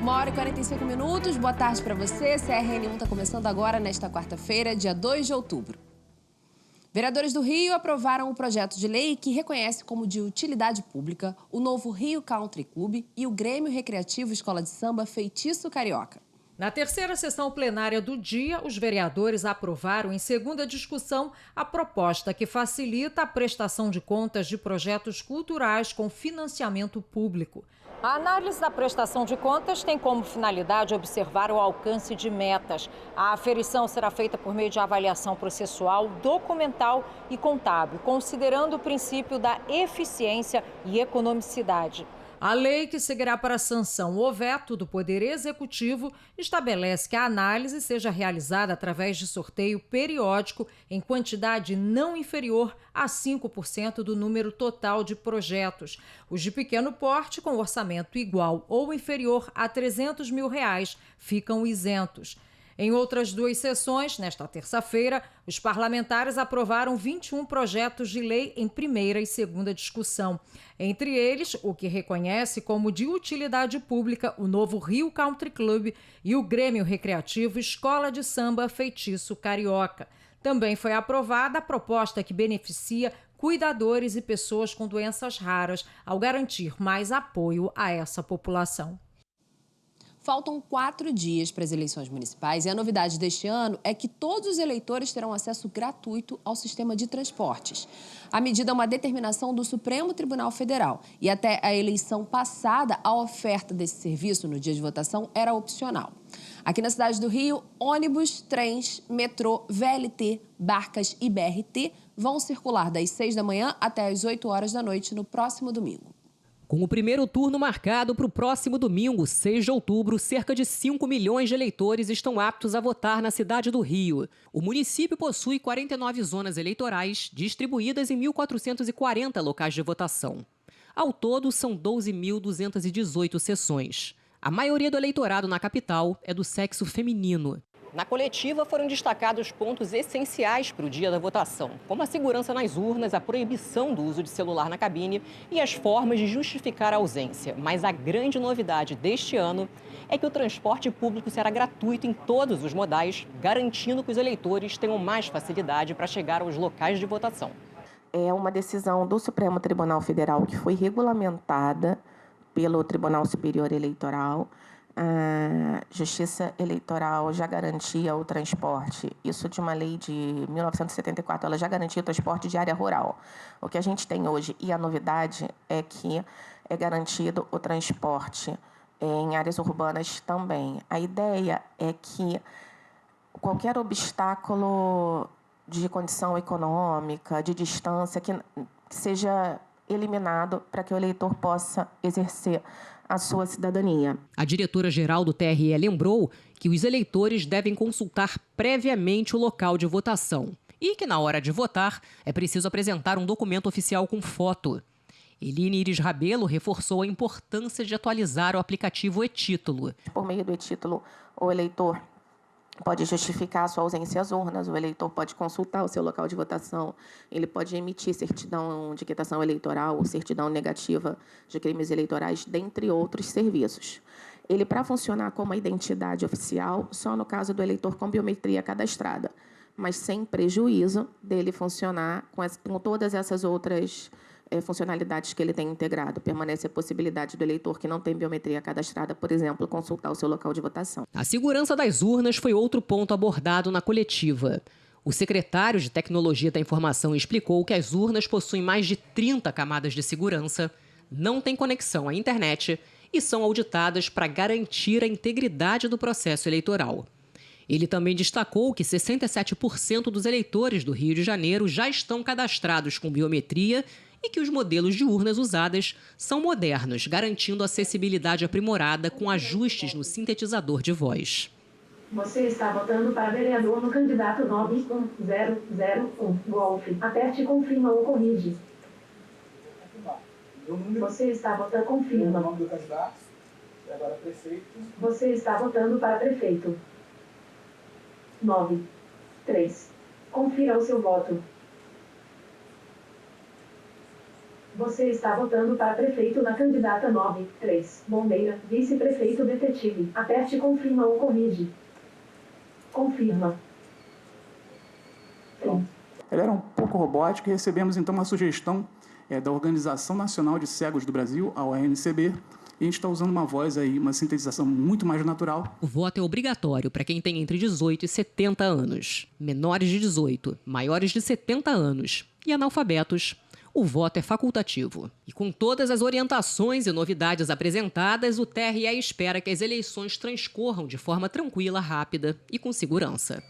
1h45, boa tarde para você. CRN1 está começando agora nesta quarta-feira, dia 2 de outubro. Vereadores do Rio aprovaram um projeto de lei que reconhece como de utilidade pública o novo Rio Country Club e o Grêmio Recreativo Escola de Samba Feitiço Carioca. Na terceira sessão plenária do dia, os vereadores aprovaram em segunda discussão a proposta que facilita a prestação de contas de projetos culturais com financiamento público. A análise da prestação de contas tem como finalidade observar o alcance de metas. A aferição será feita por meio de avaliação processual, documental e contábil, considerando o princípio da eficiência e economicidade. A lei, que seguirá para sanção ou veto do Poder Executivo, estabelece que a análise seja realizada através de sorteio periódico em quantidade não inferior a 5% do número total de projetos. Os de pequeno porte, com orçamento igual ou inferior a R$300 mil, ficam isentos. Em outras duas sessões, nesta terça-feira, os parlamentares aprovaram 21 projetos de lei em primeira e segunda discussão. Entre eles, o que reconhece como de utilidade pública o novo Rio Country Club e o Grêmio Recreativo Escola de Samba Feitiço Carioca. Também foi aprovada a proposta que beneficia cuidadores e pessoas com doenças raras, ao garantir mais apoio a essa população. Faltam 4 dias para as eleições municipais e a novidade deste ano é que todos os eleitores terão acesso gratuito ao sistema de transportes. A medida é uma determinação do Supremo Tribunal Federal e até a eleição passada, a oferta desse serviço no dia de votação era opcional. Aqui na cidade do Rio, ônibus, trens, metrô, VLT, barcas e BRT vão circular das 6 da manhã até as 8 horas da noite no próximo domingo. Com o primeiro turno marcado para o próximo domingo, 6 de outubro, cerca de 5 milhões de eleitores estão aptos a votar na cidade do Rio. O município possui 49 zonas eleitorais, distribuídas em 1.440 locais de votação. Ao todo, são 12.218 sessões. A maioria do eleitorado na capital é do sexo feminino. Na coletiva foram destacados pontos essenciais para o dia da votação, como a segurança nas urnas, a proibição do uso de celular na cabine e as formas de justificar a ausência. Mas a grande novidade deste ano é que o transporte público será gratuito em todos os modais, garantindo que os eleitores tenham mais facilidade para chegar aos locais de votação. É uma decisão do Supremo Tribunal Federal que foi regulamentada pelo Tribunal Superior Eleitoral. A Justiça Eleitoral já garantia o transporte, isso de uma lei de 1974, ela já garantia o transporte de área rural. O que a gente tem hoje, e a novidade, é que é garantido o transporte em áreas urbanas também. A ideia é que qualquer obstáculo de condição econômica, de distância, que seja eliminado para que o eleitor possa exercer a sua cidadania. A diretora-geral do TRE lembrou que os eleitores devem consultar previamente o local de votação e que, na hora de votar, é preciso apresentar um documento oficial com foto. Eline Iris Rabelo reforçou a importância de atualizar o aplicativo e-Título. Por meio do e-Título, o eleitor pode justificar a sua ausência às urnas, o eleitor pode consultar o seu local de votação, ele pode emitir certidão de quitação eleitoral ou certidão negativa de crimes eleitorais, dentre outros serviços. Ele, para funcionar como a identidade oficial, só no caso do eleitor com biometria cadastrada, mas sem prejuízo dele funcionar com todas essas outras funcionalidades que ele tem integrado. Permanece a possibilidade do eleitor que não tem biometria cadastrada, por exemplo, consultar o seu local de votação. A segurança das urnas foi outro ponto abordado na coletiva. O secretário de Tecnologia da Informação explicou que as urnas possuem mais de 30 camadas de segurança, não têm conexão à internet e são auditadas para garantir a integridade do processo eleitoral. Ele também destacou que 67% dos eleitores do Rio de Janeiro já estão cadastrados com biometria e que os modelos de urnas usadas são modernos, garantindo acessibilidade aprimorada com ajustes no sintetizador de voz. Você está votando para vereador no candidato 91001 Golfe. Aperte confirma ou corrige. Você está votando, confirma. O nome do candidato, e agora prefeito. Você está votando para prefeito. 9-3. Confira o seu voto. Você está votando para prefeito na candidata 9-3. Bombeira, vice-prefeito detetive. Aperte confirma ou corrige. Confirma. Sim. Ela era um pouco robótica e recebemos então uma sugestão da Organização Nacional de Cegos do Brasil, a ONCB, e a gente está usando uma voz aí, uma sintetização muito mais natural. O voto é obrigatório para quem tem entre 18 e 70 anos. Menores de 18, maiores de 70 anos e analfabetos, o voto é facultativo. E com todas as orientações e novidades apresentadas, o TRE espera que as eleições transcorram de forma tranquila, rápida e com segurança.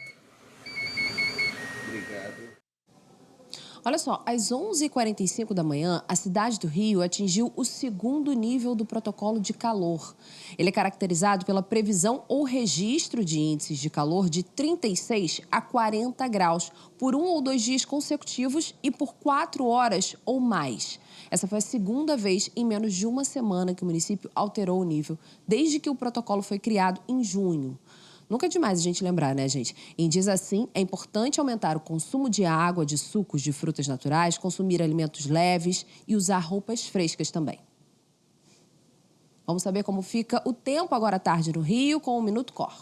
Olha só, às 11h45 da manhã, a cidade do Rio atingiu o 2º nível do protocolo de calor. Ele é caracterizado pela previsão ou registro de índices de calor de 36 a 40 graus por 1 ou 2 dias consecutivos e por 4 horas ou mais. Essa foi a 2ª vez em menos de uma semana que o município alterou o nível, desde que o protocolo foi criado em junho. Nunca é demais a gente lembrar, né, gente? Em dias assim, é importante aumentar o consumo de água, de sucos, de frutas naturais, consumir alimentos leves e usar roupas frescas também. Vamos saber como fica o tempo agora à tarde no Rio com o Minuto Cor.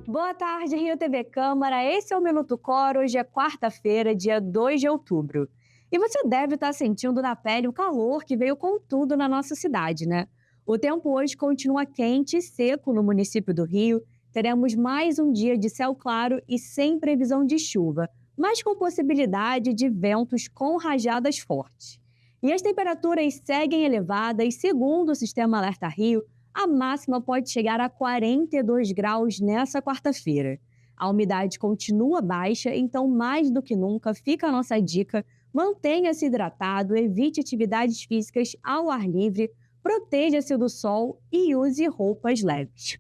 Boa tarde, Rio TV Câmara. Esse é o Minuto Cor. Hoje é quarta-feira, dia 2 de outubro. E você deve estar sentindo na pele o calor que veio com tudo na nossa cidade, né? O tempo hoje continua quente e seco no município do Rio. Teremos mais um dia de céu claro e sem previsão de chuva, mas com possibilidade de ventos com rajadas fortes. E as temperaturas seguem elevadas. Segundo o Sistema Alerta Rio, a máxima pode chegar a 42 graus nessa quarta-feira. A umidade continua baixa, então mais do que nunca fica a nossa dica: mantenha-se hidratado, evite atividades físicas ao ar livre, proteja-se do sol e use roupas leves.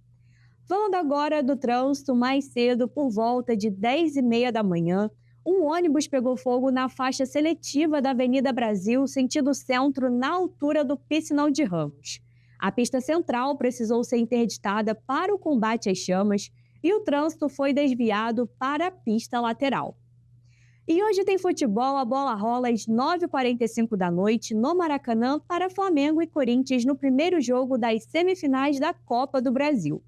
Falando agora do trânsito, mais cedo, por volta de 10h30 da manhã, um ônibus pegou fogo na faixa seletiva da Avenida Brasil, sentido centro, na altura do Piscinão de Ramos. A pista central precisou ser interditada para o combate às chamas e o trânsito foi desviado para a pista lateral. E hoje tem futebol, a bola rola às 9h45 da noite no Maracanã para Flamengo e Corinthians no primeiro jogo das semifinais da Copa do Brasil.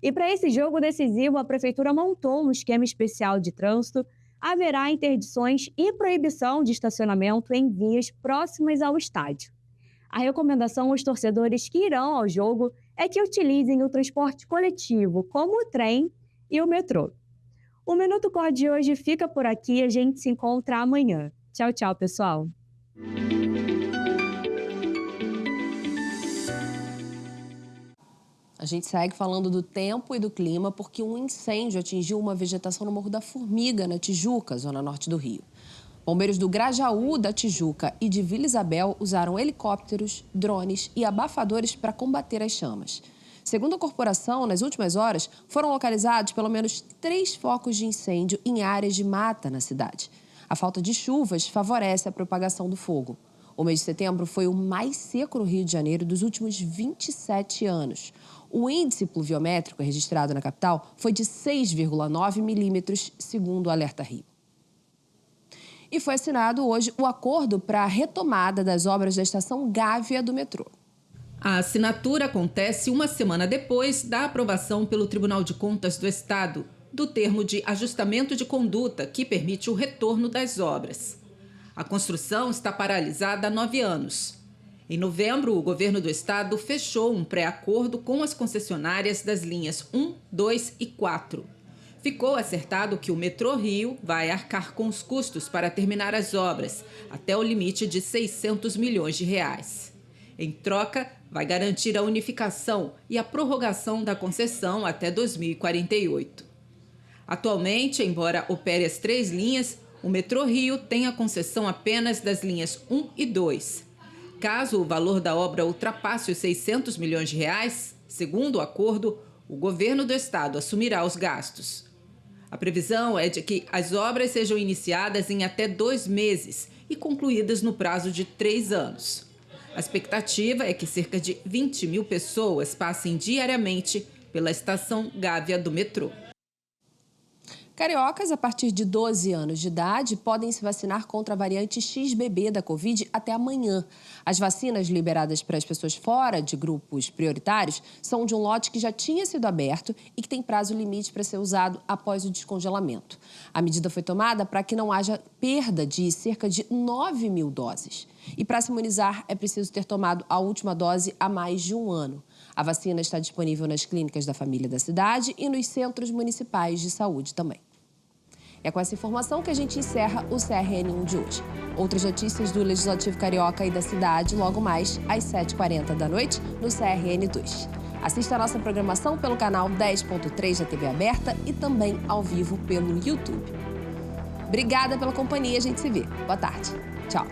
E para esse jogo decisivo, a Prefeitura montou um esquema especial de trânsito. Haverá interdições e proibição de estacionamento em vias próximas ao estádio. A recomendação aos torcedores que irão ao jogo é que utilizem o transporte coletivo, como o trem e o metrô. O Minuto Cor de hoje fica por aqui, a gente se encontra amanhã. Tchau, tchau, pessoal. A gente segue falando do tempo e do clima porque um incêndio atingiu uma vegetação no Morro da Formiga, na Tijuca, zona norte do Rio. Bombeiros do Grajaú, da Tijuca e de Vila Isabel usaram helicópteros, drones e abafadores para combater as chamas. Segundo a corporação, nas últimas horas, foram localizados pelo menos 3 focos de incêndio em áreas de mata na cidade. A falta de chuvas favorece a propagação do fogo. O mês de setembro foi o mais seco no Rio de Janeiro dos últimos 27 anos. O índice pluviométrico registrado na capital foi de 6,9 milímetros, segundo o Alerta Rio. E foi assinado hoje o acordo para a retomada das obras da estação Gávea do metrô. A assinatura acontece uma semana depois da aprovação pelo Tribunal de Contas do Estado do termo de ajustamento de conduta que permite o retorno das obras. A construção está paralisada há 9 anos. Em novembro, o governo do estado fechou um pré-acordo com as concessionárias das linhas 1, 2 e 4. Ficou acertado que o Metrô Rio vai arcar com os custos para terminar as obras, até o limite de R$600 milhões. Em troca, vai garantir a unificação e a prorrogação da concessão até 2048. Atualmente, embora opere as 3 linhas, o Metrô Rio tem a concessão apenas das linhas 1 e 2. Caso o valor da obra ultrapasse os R$600 milhões, segundo o acordo, o governo do estado assumirá os gastos. A previsão é de que as obras sejam iniciadas em até 2 meses e concluídas no prazo de 3 anos. A expectativa é que cerca de 20 mil pessoas passem diariamente pela estação Gávea do metrô. Cariocas a partir de 12 anos de idade podem se vacinar contra a variante XBB da Covid até amanhã. As vacinas liberadas para as pessoas fora de grupos prioritários são de um lote que já tinha sido aberto e que tem prazo limite para ser usado após o descongelamento. A medida foi tomada para que não haja perda de cerca de 9 mil doses. E para se imunizar é preciso ter tomado a última dose há mais de um ano. A vacina está disponível nas clínicas da família da cidade e nos centros municipais de saúde também. É com essa informação que a gente encerra o CRN1 de hoje. Outras notícias do Legislativo Carioca e da cidade logo mais às 7h40 da noite no CRN2. Assista a nossa programação pelo canal 10.3 da TV Aberta e também ao vivo pelo YouTube. Obrigada pela companhia, a gente se vê. Boa tarde. Tchau.